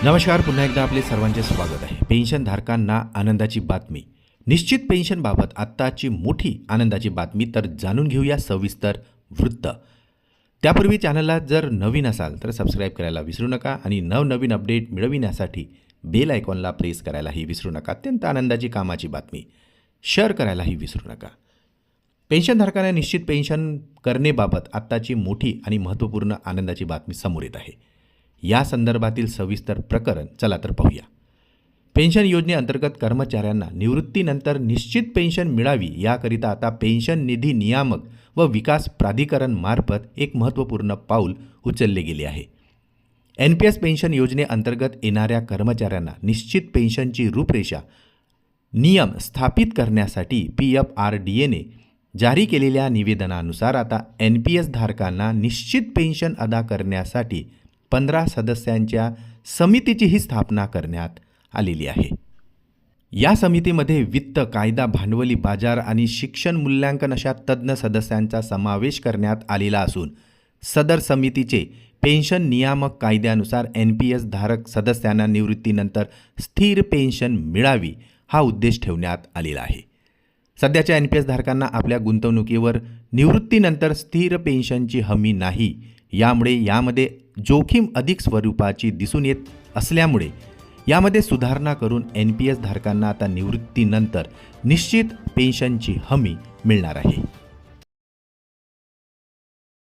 नमस्कार, पुन्हा एकदा आपले सर्वांचे स्वागत आहे. पेन्शनधारकांना आनंदाची बातमी. निश्चित पेन्शनबाबत आत्ताची मोठी आनंदाची बातमी, तर जाणून घेऊया सविस्तर वृत्त. त्यापूर्वी चॅनलला जर नवीन असाल तर सबस्क्राईब करायला विसरू नका आणि नवनवीन अपडेट मिळविण्यासाठी बेल आयकॉनला प्रेस करायलाही विसरू नका. अत्यंत आनंदाची कामाची बातमी शेअर करायलाही विसरू नका. पेन्शनधारकांना निश्चित पेन्शन करणेबाबत आत्ताची मोठी आणि महत्त्वपूर्ण आनंदाची बातमी समोर येत आहे. या संदर्भातील सविस्तर प्रकरण चला तर पाहूया. पेन्शन योजनेअंतर्गत कर्मचाऱ्यांना निवृत्तीनंतर निश्चित पेन्शन मिळावी याकरिता आता पेन्शन निधी नियामक व विकास प्राधिकरण मार्फत एक महत्त्वपूर्ण पाऊल उचलले गेले आहे. NPS पेन्शन योजनेअंतर्गत येणाऱ्या कर्मचाऱ्यांना निश्चित पेन्शनची रूपरेषा नियम स्थापित करण्यासाठी PFRDAने जारी केलेल्या निवेदनानुसार आता NPS धारकांना निश्चित पेन्शन अदा करण्यासाठी 15 सदस्यांच्या समितीचीही स्थापना करण्यात आलेली आहे. या समितीमध्ये वित्त, कायदा, भांडवली बाजार आणि शिक्षण मूल्यांकन अशा तज्ज्ञ सदस्यांचा समावेश करण्यात आलेला असून सदर समितीचे पेन्शन नियामक कायद्यानुसार NPS धारक सदस्यांना निवृत्तीनंतर स्थिर पेन्शन मिळावी हा उद्देश ठेवण्यात आलेला आहे. सध्याच्या NPS धारकांना आपल्या गुंतवणुकीवर निवृत्तीनंतर स्थिर पेन्शनची हमी नाही. यामुळे यामध्ये जोखीम अधिक स्वरूपाची दिसून येत असल्यामुळे यामध्ये सुधारणा करून NPS धारकांना आता निवृत्तीनंतर निश्चित पेन्शनची हमी मिळणार आहे.